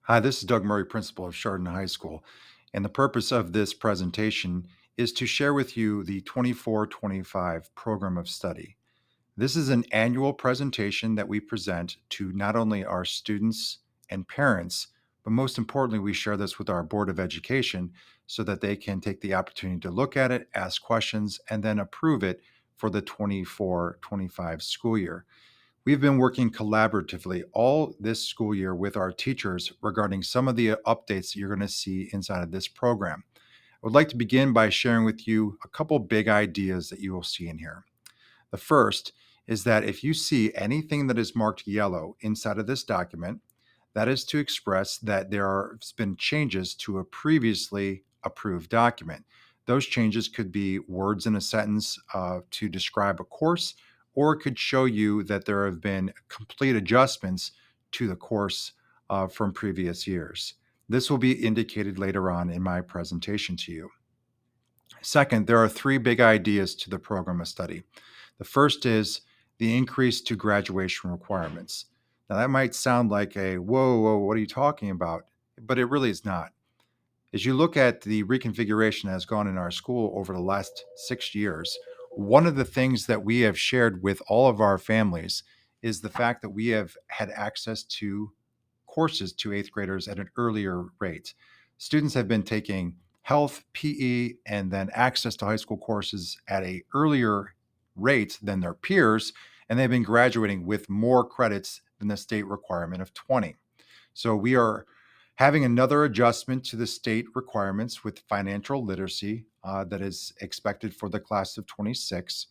Hi, this is Doug Murray, principal of Chardon High School. And the purpose of this presentation is to share with you the 24-25 Program of Study. This is an annual presentation that we present to not only our students and parents, but most importantly, we share this with our Board of Education so that they can take the opportunity to look at it, ask questions, and then approve it for the 24-25 school year. We've been working collaboratively all this school year with our teachers regarding some of the updates you're going to see inside of this program. I would like to begin by sharing with you a couple big ideas that you will see in here. The first is that if you see anything that is marked yellow inside of this document, that is to express that there has been changes to a previously approved document. Those changes could be words in a sentence to describe a course, or it could show you that there have been complete adjustments to the course from previous years. This will be indicated later on in my presentation to you. Second, there are three big ideas to the program of study. The first is the increase to graduation requirements. Now, that might sound like a whoa, what are you talking about? But it really is not. As you look at the reconfiguration that has gone in our school over the last 6 years, one of the things that we have shared with all of our families is the fact that we have had access to courses to eighth graders at an earlier rate. Students have been taking health, PE, and then access to high school courses at a earlier rate than their peers, and they've been graduating with more credits than the state requirement of 20. So we are having another adjustment to the state requirements with financial literacy that is expected for the class of 26.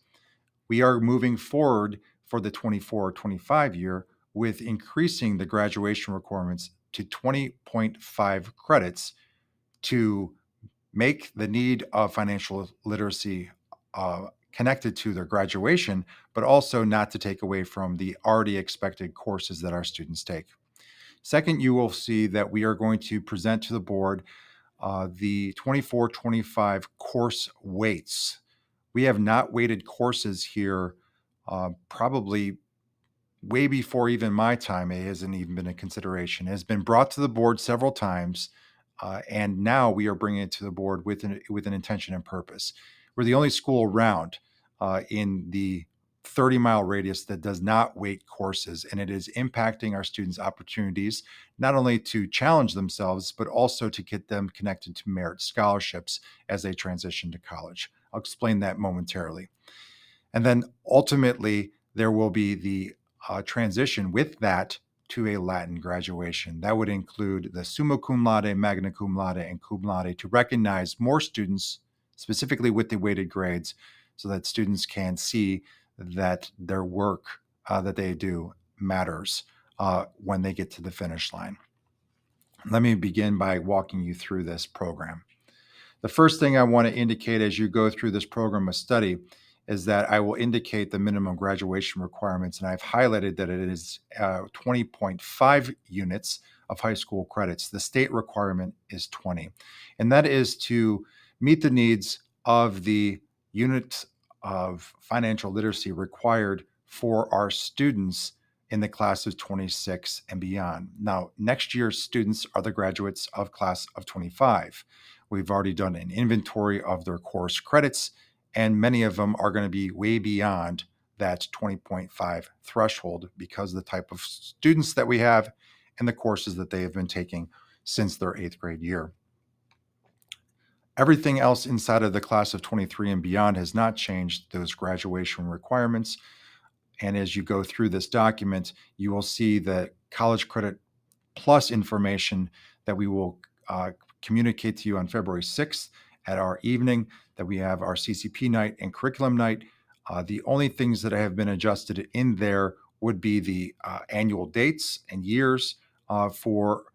We are moving forward for the 24-25 year with increasing the graduation requirements to 20.5 credits to make the need of financial literacy connected to their graduation, but also not to take away from the already expected courses that our students take. Second, you will see that we are going to present to the board the 24-25 course weights. We have not weighted courses here probably way before even my time. It hasn't even been a consideration. It has been brought to the board several times, and now we are bringing it to the board with an intention and purpose. We're the only school around in the 30-mile radius that does not weight courses, and it is impacting our students' opportunities not only to challenge themselves, but also to get them connected to merit scholarships as they transition to college. I'll explain that momentarily. And then ultimately, there will be the transition with that to a Latin graduation. That would include the summa cum laude, magna cum laude, and cum laude to recognize more students, specifically with the weighted grades, so that students can see that their work that they do matters when they get to the finish line. Let me begin by walking you through this program. The first thing I want to indicate as you go through this program of study is that I will indicate the minimum graduation requirements, and I've highlighted that it is 20.5 units of high school credits. The state requirement is 20, and that is to meet the needs of the units of financial literacy required for our students in the class of 26 and beyond. Now, next year's students are the graduates of class of 25. We've already done an inventory of their course credits, and many of them are going to be way beyond that 20.5 threshold because of the type of students that we have and the courses that they have been taking since their eighth grade year. Everything else inside of the class of 23 and beyond has not changed those graduation requirements. And as you go through this document, you will see the college credit plus information that we will communicate to you on February 6th at our evening, that we have our CCP night and curriculum night. The only things that have been adjusted in there would be the annual dates and years for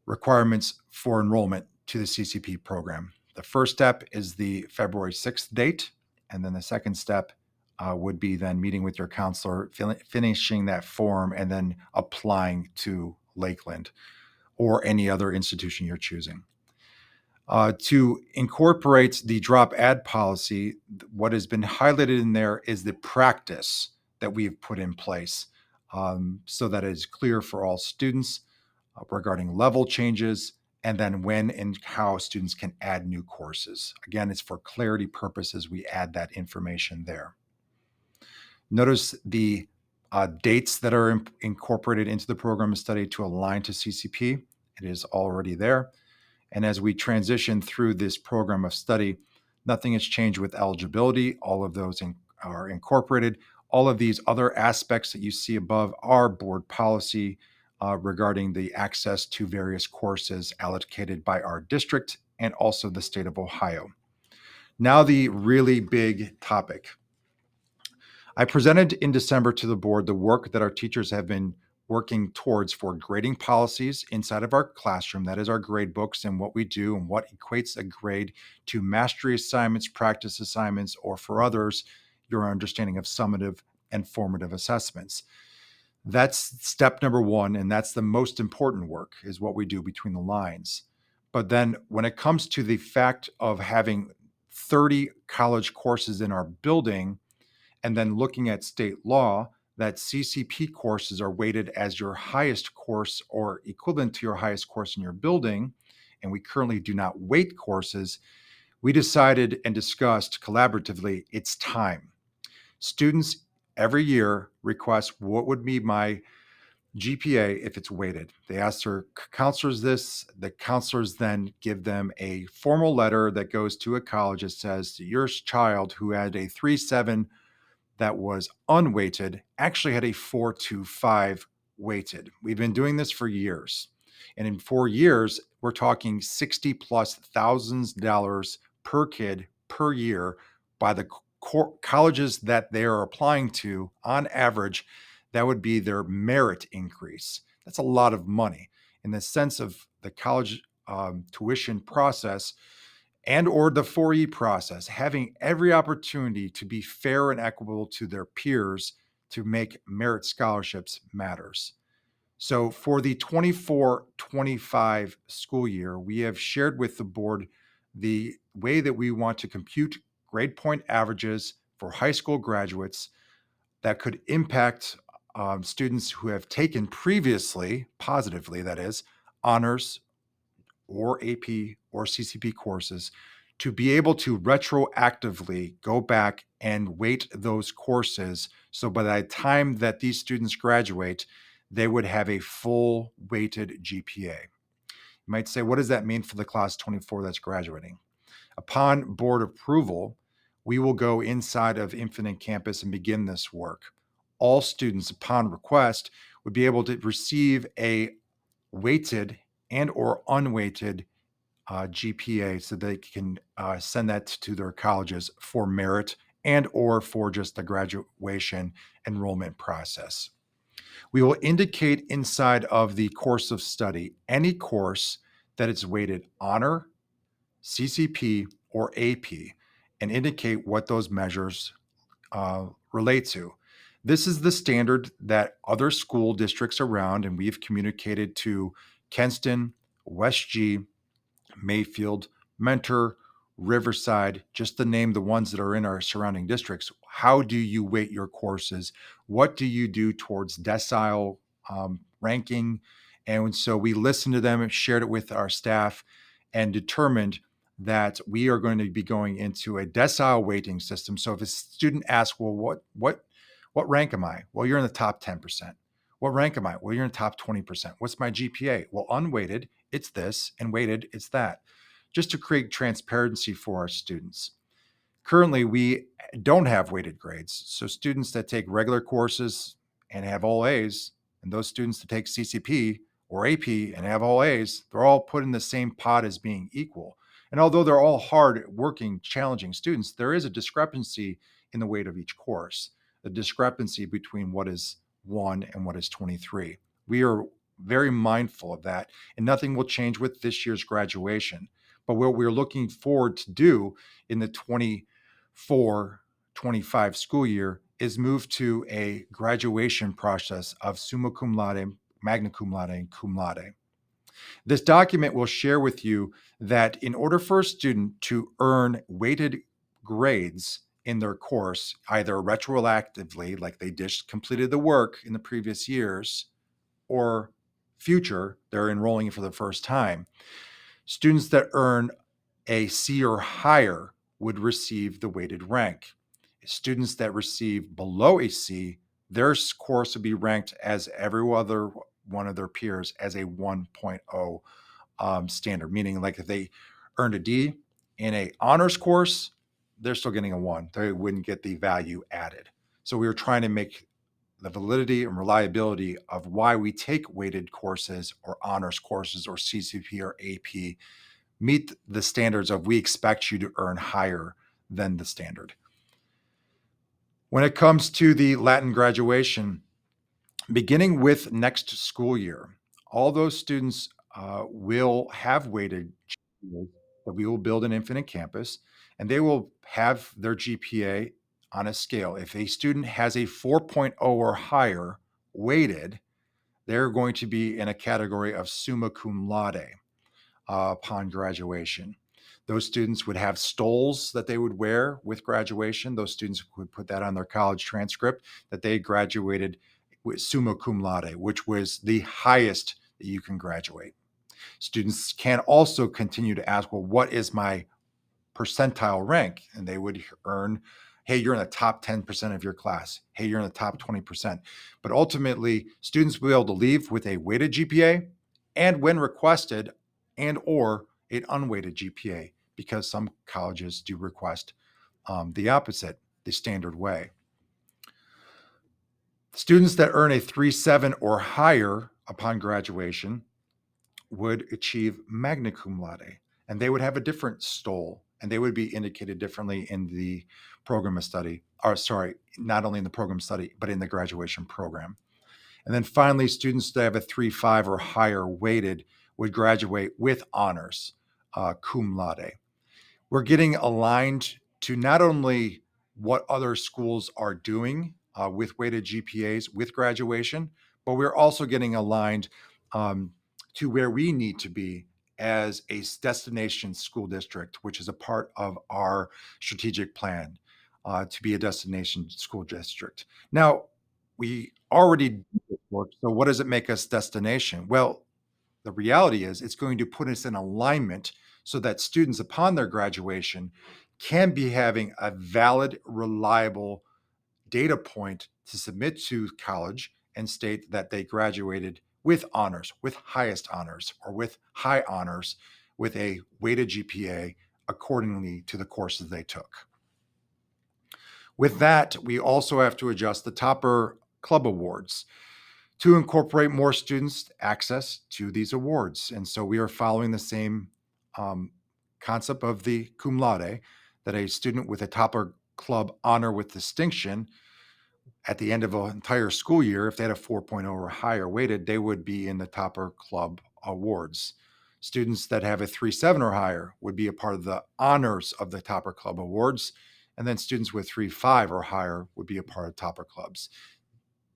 requirements for enrollment to the CCP program. The first step is the February 6th date, and then the second step would be then meeting with your counselor, finishing that form, and then applying to Lakeland or any other institution you're choosing. To incorporate the drop ad policy, what has been highlighted in there is the practice that we've put in place so that it is clear for all students. regarding level changes, and then when and how students can add new courses. Again, it's for clarity purposes, we add that information there. Notice the dates that are incorporated into the program of study to align to CCP. It is already there. And as we transition through this program of study, nothing has changed with eligibility. All of those are incorporated. All of these other aspects that you see above are board policy regarding the access to various courses allocated by our district and also the state of Ohio. Now, the really big topic. I presented in December to the board the work that our teachers have been working towards for grading policies inside of our classroom. That is our grade books and what we do and what equates a grade to mastery assignments, practice assignments, or for others, your understanding of summative and formative assessments. That's step number one, and that's the most important work, is what we do between the lines. But then when it comes to the fact of having 30 college courses in our building, and then looking at state law, that CCP courses are weighted as your highest course or equivalent to your highest course in your building, and we currently do not weight courses, we decided and discussed collaboratively it's time. Students every year request what would be my GPA if it's weighted. They ask their counselors this. The counselors then give them a formal letter that goes to a college that says your child who had a 3.7 that was unweighted actually had a 4.25 weighted. We've been doing this for years. And in 4 years, we're talking 60 plus thousands dollars per kid per year by the colleges that they are applying to. On average, that would be their merit increase. That's a lot of money. In the sense of the college tuition process, and or the 4E process, having every opportunity to be fair and equitable to their peers to make merit scholarships matters. So for the 24-25 school year, we have shared with the board the way that we want to compute grade point averages for high school graduates that could impact students who have taken previously, positively that is, honors or AP or CCP courses, to be able to retroactively go back and weight those courses. So by the time that these students graduate, they would have a full weighted GPA. You might say, what does that mean for the class 24 that's graduating? Upon board approval, we will go inside of Infinite Campus and begin this work. All students, upon request, would be able to receive a weighted and or unweighted GPA so they can send that to their colleges for merit and or for just the graduation enrollment process. We will indicate inside of the course of study any course that is weighted honor, CCP, or AP, and indicate what those measures relate to. This is the standard that other school districts around, and we've communicated to Kenston, West G, Mayfield, Mentor, Riverside, just to name the ones that are in our surrounding districts. How do you weight your courses? What do you do towards decile ranking? And so we listened to them and shared it with our staff and determined that we are going to be going into a decile weighting system. So if a student asks, well, what rank am I? Well, you're in the top 10%. What rank am I? Well, you're in the top 20%. What's my GPA? Well, unweighted, it's this, and weighted, it's that, just to create transparency for our students. Currently, we don't have weighted grades. So students that take regular courses and have all A's, and those students that take CCP or AP and have all A's, they're all put in the same pot as being equal. And although they're all hard working, challenging students, there is a discrepancy in the weight of each course, the discrepancy between what is 1 and what is 23. We are very mindful of that, and nothing will change with this year's graduation. But what we're looking forward to do in the 24-25 school year is move to a graduation process of summa cum laude, magna cum laude, and cum laude. This document will share with you that in order for a student to earn weighted grades in their course, either retroactively, like they just completed the work in the previous years, or future, they're enrolling for the first time. Students that earn a C or higher would receive the weighted rank. Students that receive below a C, their course would be ranked as every other one of their peers as a 1.0 standard, meaning like if they earned a D in a honors course, they're still getting a 1. They wouldn't get the value added. So we were trying to make the validity and reliability of why we take weighted courses or honors courses or CCP or AP meet the standards of we expect you to earn higher than the standard. When it comes to the Latin graduation, beginning with next school year, all those students will have weighted GPAs that we will build an infinite campus, and they will have their GPA on a scale. If a student has a 4.0 or higher weighted, they're going to be in a category of summa cum laude upon graduation. Those students would have stoles that they would wear with graduation. Those students would put that on their college transcript that they graduated with summa cum laude, which was the highest that you can graduate. Students can also continue to ask, well, what is my percentile rank? And they would earn, hey, you're in the top 10% of your class. Hey, you're in the top 20%. But ultimately, students will be able to leave with a weighted GPA and when requested, and or an unweighted GPA, because some colleges do request the opposite, the standard way. Students that earn a 3.7 or higher upon graduation would achieve magna cum laude, and they would have a different stole, and they would be indicated differently in the program of study, or sorry, not only in the program study, but in the graduation program. And then finally, students that have a 3.5 or higher weighted would graduate with honors, cum laude. We're getting aligned to not only what other schools are doing with weighted GPAs with graduation, but we're also getting aligned to where we need to be as a destination school district, which is a part of our strategic plan to be a destination school district. Now, we already do this work, so what does it make us destination? Well, the reality is it's going to put us in alignment so that students upon their graduation can be having a valid, reliable data point to submit to college and state that they graduated with honors, with highest honors, or with high honors, with a weighted GPA accordingly to the courses they took. With that, we also have to adjust the Topper Club Awards to incorporate more students' access to these awards. And so we are following the same um, concept of the cum laude, that a student with a Topper Club honor with distinction at the end of an entire school year, if they had a 4.0 or higher weighted, they would be in the Topper Club Awards. Students that have a 3.7 or higher would be a part of the honors of the Topper Club Awards. And then students with 3.5 or higher would be a part of Topper Clubs.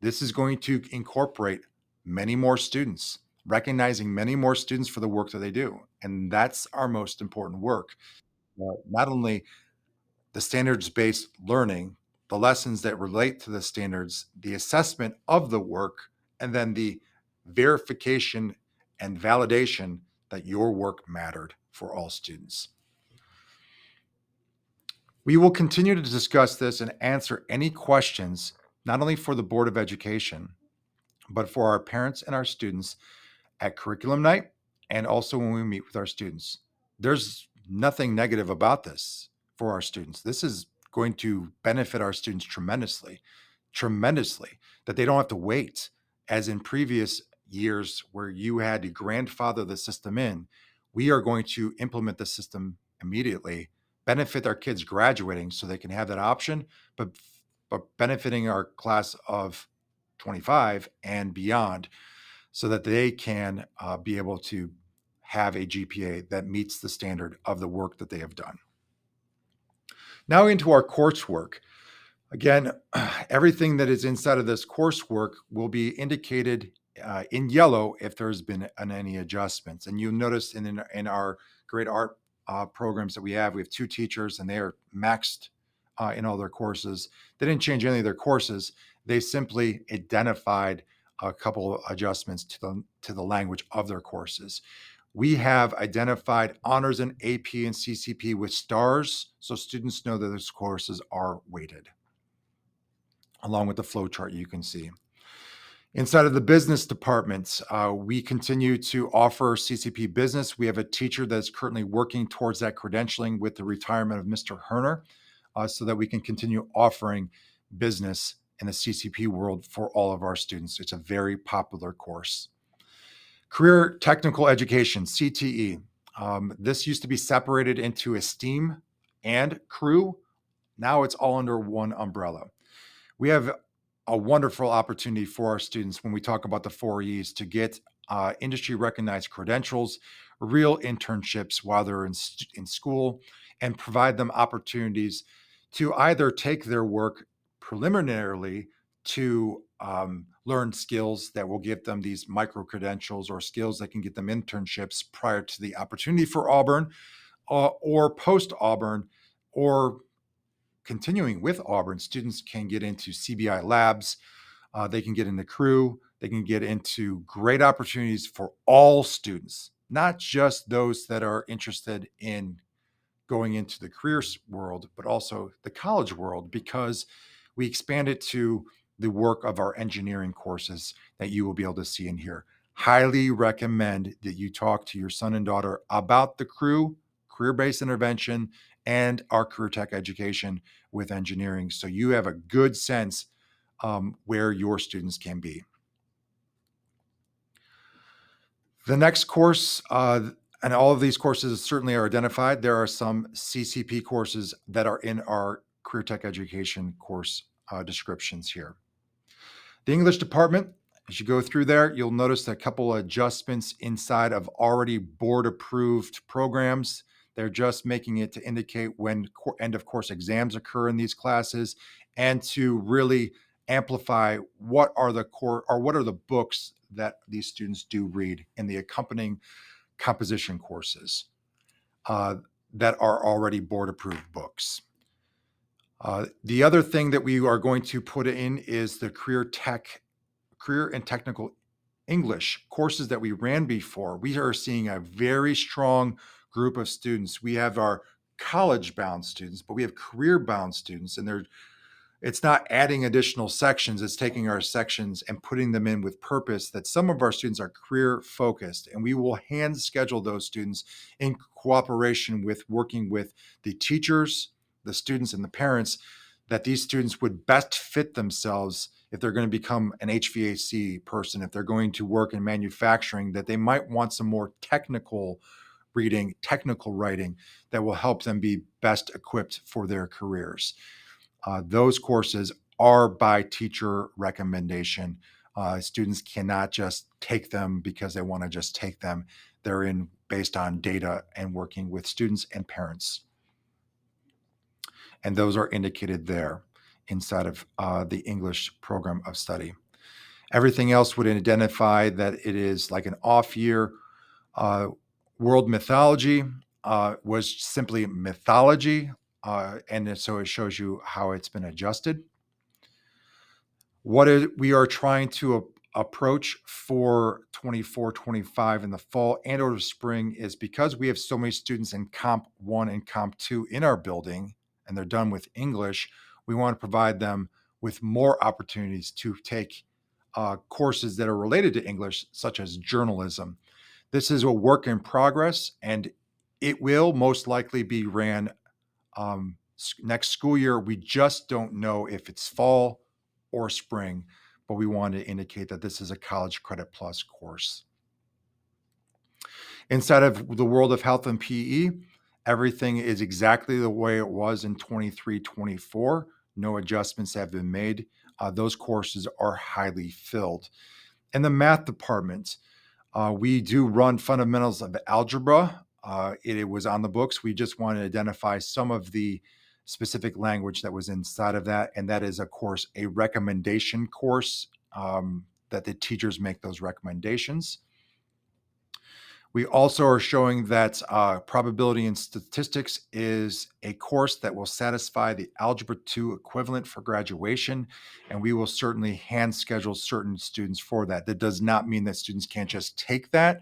This is going to incorporate many more students, recognizing many more students for the work that they do. And that's our most important work. Not only the standards-based learning, the lessons that relate to the standards, the assessment of the work, and then the verification and validation that your work mattered for all students. We will continue to discuss this and answer any questions, not only for the Board of Education, but for our parents and our students at curriculum night and also when we meet with our students. There's nothing negative about this for our students. This is going to benefit our students tremendously, tremendously, that they don't have to wait as in previous years where you had to grandfather the system in. We are going to implement the system immediately, benefit our kids graduating so they can have that option, but benefiting our class of 25 and beyond so that they can be able to have a GPA that meets the standard of the work that they have done. Now into our coursework. Again, everything that is inside of this coursework will be indicated in yellow if there's been any adjustments. And you'll notice in our great art programs that we have 2 teachers and they are maxed in all their courses. They didn't change any of their courses. They simply identified a couple of adjustments to the language of their courses. We have identified honors in AP and CCP with stars, so students know that those courses are weighted, along with the flow chart you can see. Inside of the business departments, we continue to offer CCP business. We have a teacher that's currently working towards that credentialing with the retirement of Mr. Herner, so that we can continue offering business in the CCP world for all of our students. It's a very popular course. Career Technical Education, CTE. This used to be separated into STEAM and crew. Now it's all under one umbrella. We have a wonderful opportunity for our students when we talk about the 4 E's to get industry recognized credentials, real internships while they're in school, and provide them opportunities to either take their work preliminarily to learn skills that will give them these micro credentials or skills that can get them internships prior to the opportunity for Auburn, or post Auburn, or continuing with Auburn. Students can get into CBI labs, they can get into crew, they can get into great opportunities for all students, not just those that are interested in going into the career world, but also the college world, because we expand it to the work of our engineering courses that you will be able to see in here. Highly recommend that you talk to your son and daughter about the crew, career-based intervention, and our career tech education with engineering, so you have a good sense where your students can be. The next course, and all of these courses certainly are identified. There are some CCP courses that are in our career tech education course descriptions here. The English department, as you go through there, you'll notice a couple of adjustments inside of already board approved programs. They're just making it to indicate when end of course exams occur in these classes, and to really amplify what are the books that these students do read in the accompanying composition courses that are already board approved books. The other thing that we are going to put in is the career and technical English courses that we ran before. We are seeing a very strong group of students. We have our college bound students, but we have career bound students, and it's not adding additional sections, it's taking our sections and putting them in with purpose, that some of our students are career focused, and we will hand schedule those students in cooperation with working with the teachers, the students, and the parents, that these students would best fit themselves if they're going to become an HVAC person, if they're going to work in manufacturing, that they might want some more technical reading, technical writing that will help them be best equipped for their careers. Those courses are by teacher recommendation. Students cannot just take them because they want to just take them. They're in based on data and working with students and parents. And those are indicated there inside of the English program of study. Everything else would identify that it is like an off year. World mythology was simply mythology, and so it shows you how it's been adjusted. What we are trying to approach for 24-25 in the fall and or spring is, because we have so many students in Comp 1 and Comp 2 in our building, and they're done with English, we want to provide them with more opportunities to take courses that are related to English, such as journalism. This is a work in progress, and it will most likely be ran next school year. We just don't know if it's fall or spring, but we want to indicate that this is a College Credit Plus course. Inside of the world of health and PE, everything is exactly the way it was in 23-24. No adjustments have been made. Those courses are highly filled. In the math department, we do run fundamentals of algebra. It was on the books. We just want to identify some of the specific language that was inside of that. And that is, of course, a recommendation course that the teachers make those recommendations. We also are showing that probability and statistics is a course that will satisfy the Algebra 2 equivalent for graduation, and we will certainly hand schedule certain students for that. That does not mean that students can't just take that,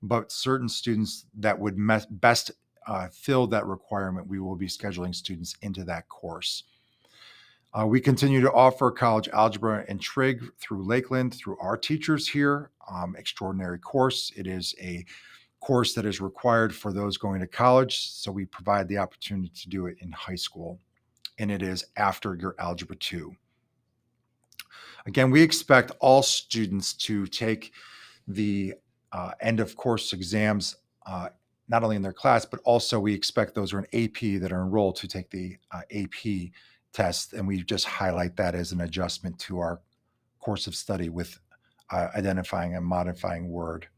but certain students that would best fill that requirement, we will be scheduling students into that course. We continue to offer college algebra and trig through Lakeland, through our teachers here. Extraordinary course. It is a course that is required for those going to college, so we provide the opportunity to do it in high school, and it is after your Algebra 2. Again, we expect all students to take the end of course exams, not only in their class, but also we expect those who are in AP that are enrolled to take the AP test, and we just highlight that as an adjustment to our course of study with identifying and modifying Word.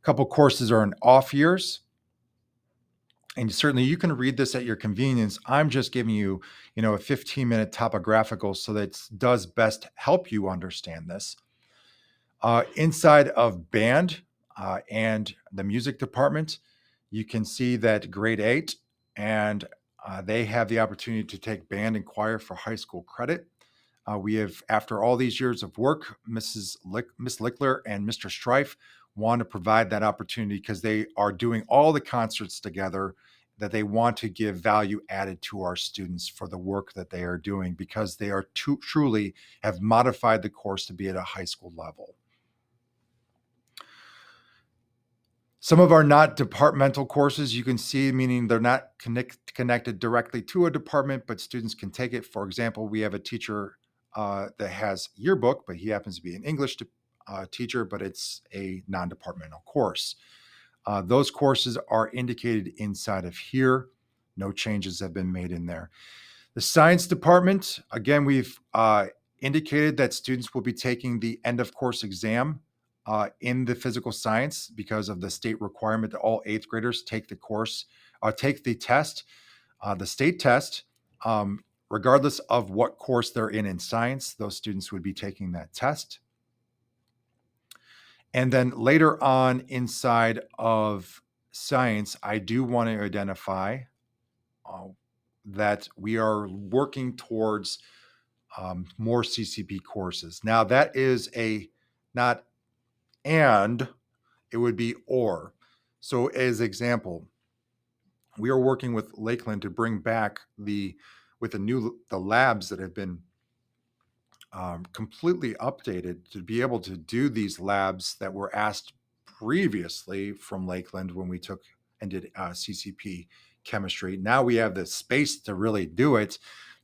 A couple courses are in off years, and certainly you can read this at your convenience. I'm just giving you, a 15-minute topographical so that it does best help you understand this. Inside of band and the music department, you can see that grade 8, and they have the opportunity to take band and choir for high school credit. We have, after all these years of work, Miss Lickler and Mr. Strife want to provide that opportunity because they are doing all the concerts together, that they want to give value added to our students for the work that they are doing, because they are truly have modified the course to be at a high school level. Some of our not departmental courses you can see, meaning they're not connected directly to a department, but students can take it. For example, we have a teacher that has yearbook, but he happens to be an English teacher, but it's a non-departmental course. Those courses are indicated inside of here. No changes have been made in there. The science department, again, we've indicated that students will be taking the end of course exam in the physical science because of the state requirement that all eighth graders take the course, take the test, the state test, regardless of what course they're in science. Those students would be taking that test. And then later on inside of science, I do want to identify that we are working towards more CCP courses. Now, that is a not and, it would be or. So, as example, we are working with Lakeland to bring back the labs that have been completely updated to be able to do these labs that were asked previously from Lakeland when we took and did CCP chemistry. Now we have the space to really do it.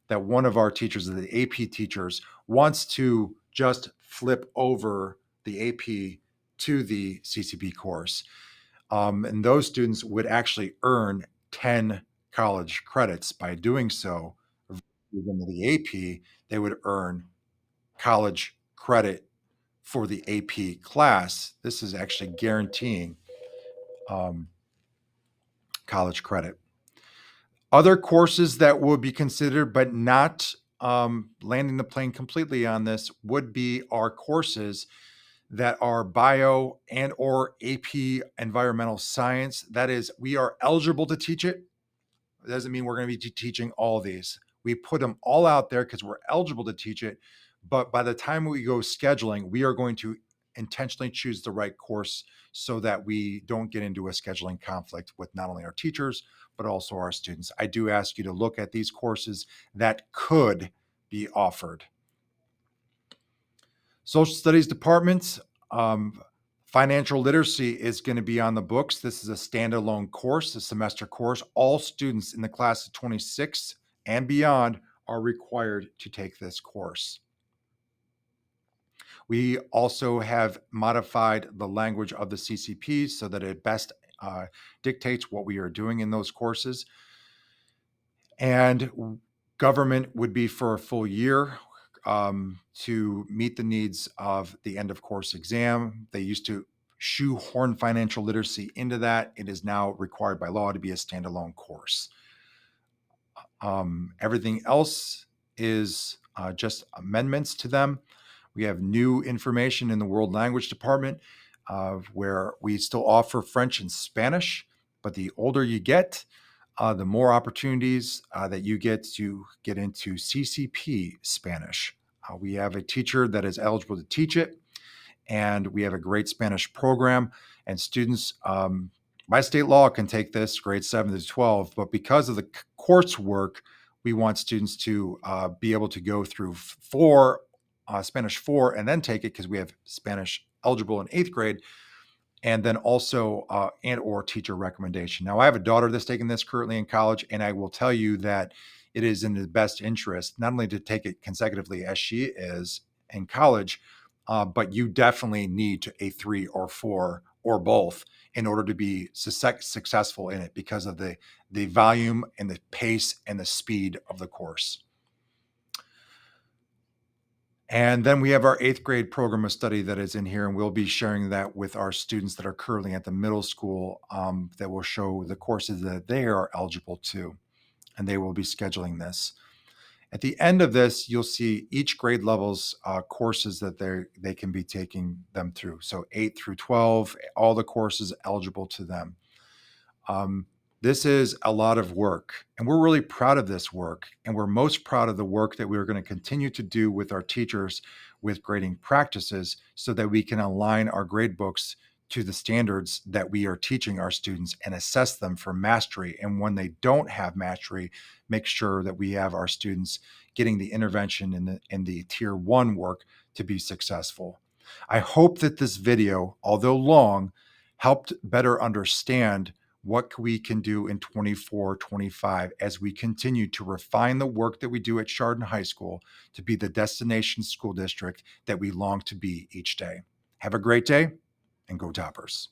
That one of our teachers, the AP teachers, wants to just flip over the AP to the CCP course. And those students would actually earn 10 college credits by doing so. Within the AP, they would earn college credit for the AP class. This is actually guaranteeing college credit. Other courses that would be considered, but not landing the plane completely on this, would be our courses that are bio and or AP environmental science. That is, we are eligible to teach it. It doesn't mean we're going to be teaching all these. We put them all out there because we're eligible to teach it. But by the time we go scheduling, we are going to intentionally choose the right course so that we don't get into a scheduling conflict with not only our teachers, but also our students. I do ask you to look at these courses that could be offered. Social studies departments, financial literacy is going to be on the books. This is a standalone course, a semester course. All students in the class of 26 and beyond are required to take this course. We also have modified the language of the CCP so that it best dictates what we are doing in those courses. And government would be for a full year to meet the needs of the end of course exam. They used to shoehorn financial literacy into that. It is now required by law to be a standalone course. Everything else is just amendments to them. We have new information in the world language department. where we still offer French and Spanish, but the older you get, the more opportunities that you get to get into CCP Spanish. We have a teacher that is eligible to teach it, and we have a great Spanish program. And students, by state law, can take this grade 7 to 12, but because of the coursework, we want students to be able to go through Spanish 4 and then take it because we have Spanish eligible in 8th grade, and then also and or teacher recommendation. Now, I have a daughter that's taking this currently in college, and I will tell you that it is in the best interest not only to take it consecutively as she is in college, but you definitely need to a 3 or 4 or both in order to be successful in it because of the volume and the pace and the speed of the course. And then we have our 8th grade program of study that is in here, and we'll be sharing that with our students that are currently at the middle school, that will show the courses that they are eligible to, and they will be scheduling this. At the end of this, you'll see each grade level's courses that they can be taking them through. So 8 through 12, all the courses eligible to them. This is a lot of work, and we're really proud of this work. And we're most proud of the work that we're going to continue to do with our teachers with grading practices so that we can align our grade books to the standards that we are teaching our students and assess them for mastery. And when they don't have mastery, make sure that we have our students getting the intervention in the tier 1 work to be successful. I hope that this video, although long, helped better understand what we can do in 24-25 as we continue to refine the work that we do at Chardon High School to be the destination school district that we long to be each day. Have a great day and go Toppers.